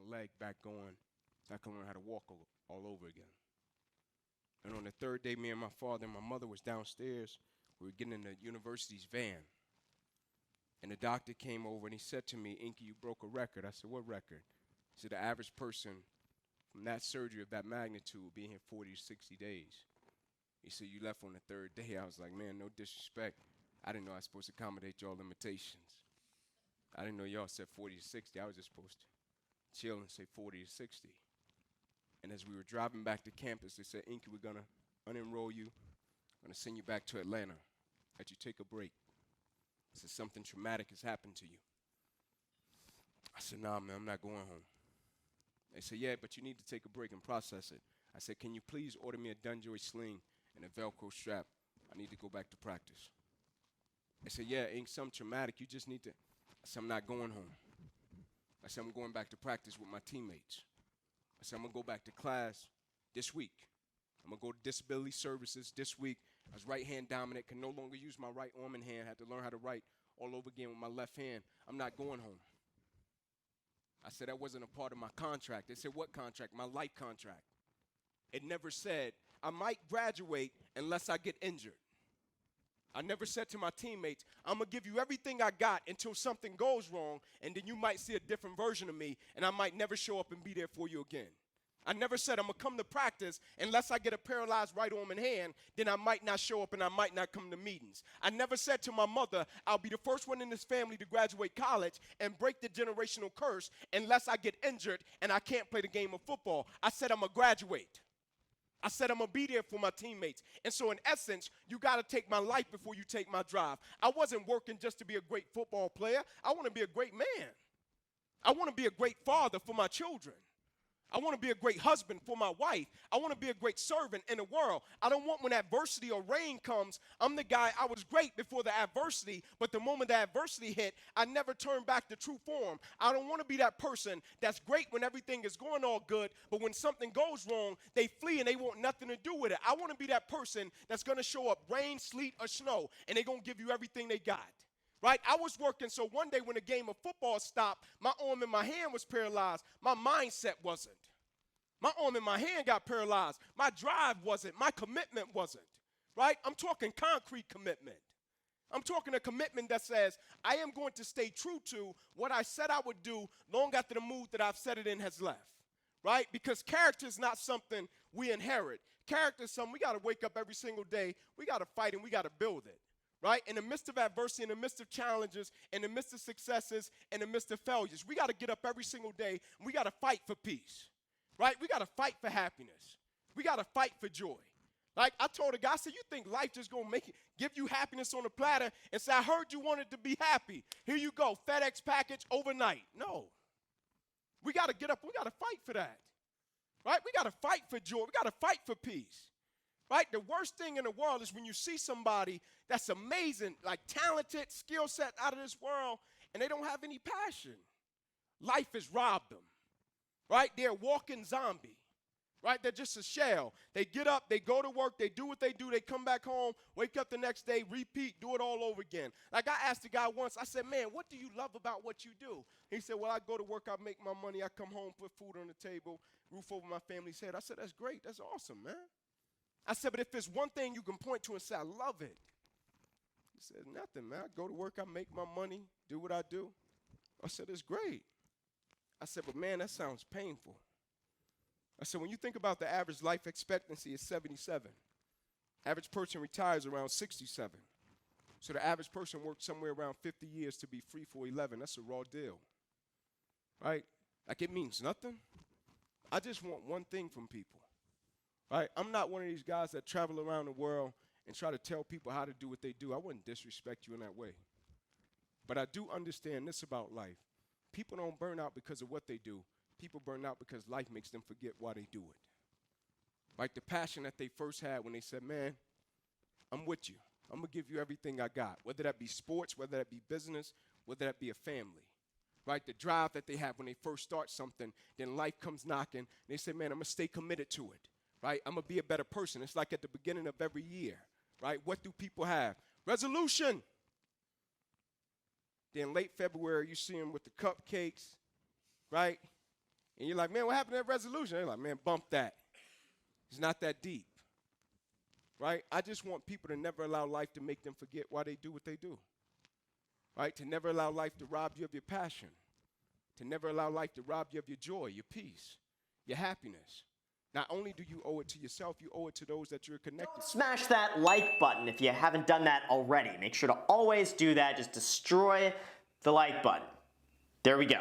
leg back going so I can learn how to walk all over again. And on the third day, me and my father and my mother was downstairs. We were getting in the university's van. And the doctor came over and he said to me, Inky, you broke a record. I said, what record? He said, the average person from that surgery of that magnitude will be in here 40 to 60 days. He said, you left on the third day. I was like, man, no disrespect. I didn't know I was supposed to accommodate y'all limitations. I didn't know y'all said 40 to 60. I was just supposed to chill and say 40 to 60. And as we were driving back to campus, they said, Inky, we're going to unenroll you. I'm going to send you back to Atlanta. Let you take a break. I said, something traumatic has happened to you. I said, nah, man, I'm not going home. They said, yeah, but you need to take a break and process it. I said, can you please order me a Dunjoy sling and a Velcro strap? I need to go back to practice. They said, yeah, ain't something traumatic. You just need to. I said, I'm not going home. I said, I'm going back to practice with my teammates. I said, I'm going to go back to class this week. I'm going to go to disability services this week. I was right-hand dominant, can no longer use my right arm and hand. Had to learn how to write all over again with my left hand. I'm not going home. I said, that wasn't a part of my contract. They said, what contract? My life contract. It never said, I might graduate unless I get injured. I never said to my teammates, I'm going to give you everything I got until something goes wrong, and then you might see a different version of me, and I might never show up and be there for you again. I never said I'm going to come to practice unless I get a paralyzed right arm and hand, then I might not show up and I might not come to meetings. I never said to my mother, I'll be the first one in this family to graduate college and break the generational curse unless I get injured and I can't play the game of football. I said I'm going to graduate. I said I'm going to be there for my teammates. And so in essence, you got to take my life before you take my drive. I wasn't working just to be a great football player. I want to be a great man. I want to be a great father for my children. I want to be a great husband for my wife. I want to be a great servant in the world. I don't want when adversity or rain comes, I'm the guy, I was great before the adversity, but the moment the adversity hit, I never turned back to true form. I don't want to be that person that's great when everything is going all good, but when something goes wrong, they flee and they want nothing to do with it. I want to be that person that's going to show up rain, sleet, or snow, and they're going to give you everything they got. Right? I was working, so one day when the game of football stopped, my arm and my hand was paralyzed. My mindset wasn't. My arm and my hand got paralyzed. My drive wasn't. My commitment wasn't. Right? I'm talking concrete commitment. I'm talking a commitment that says, I am going to stay true to what I said I would do long after the mood that I've set it in has left. Right? Because character is not something we inherit. Character is something we got to wake up every single day. We got to fight and we got to build it. Right? In the midst of adversity, in the midst of challenges, in the midst of successes, in the midst of failures, we got to get up every single day and we got to fight for peace. Right? We got to fight for happiness. We got to fight for joy. Like I told a guy, I said, you think life just going to make it, give you happiness on a platter and say, I heard you wanted to be happy. Here you go, FedEx package overnight. No. We got to get up. We got to fight for that. Right? We got to fight for joy. We got to fight for peace. Right? The worst thing in the world is when you see somebody that's amazing, like talented, skill set out of this world, and they don't have any passion. Life has robbed them. Right? They're a walking zombie. Right? They're just a shell. They get up, they go to work, they do what they do, they come back home, wake up the next day, repeat, do it all over again. Like I asked the guy once, I said, man, what do you love about what you do? He said, well, I go to work, I make my money, I come home, put food on the table, roof over my family's head. I said, that's great, that's awesome, man. I said, but if there's one thing you can point to and say, I love it. He said, nothing, man. I go to work, I make my money, do what I do. I said, it's great. I said, but man, that sounds painful. I said, when you think about the average life expectancy is 77. Average person retires around 67. So the average person works somewhere around 50 years to be free for 11. That's a raw deal. Right? Like it means nothing. I just want one thing from people. Right? I'm not one of these guys that travel around the world and try to tell people how to do what they do. I wouldn't disrespect you in that way. But I do understand this about life. People don't burn out because of what they do. People burn out because life makes them forget why they do it. Like the passion that they first had when they said, man, I'm with you. I'm going to give you everything I got, whether that be sports, whether that be business, whether that be a family. Right? The drive that they have when they first start something, then life comes knocking, and they say, man, I'm going to stay committed to it. Right? I'm going to be a better person. It's like at the beginning of every year. Right? What do people have? Resolution. Then late February, you see them with the cupcakes. Right? And you're like, man, what happened to that resolution? They're like, man, bump that. It's not that deep. Right? I just want people to never allow life to make them forget why they do what they do. Right? To never allow life to rob you of your passion. To never allow life to rob you of your joy, your peace, your happiness. Not only do you owe it to yourself, you owe it to those that you're connected to. Smash that like button if you haven't done that already. Make sure to always do that. Just destroy the like button. There we go.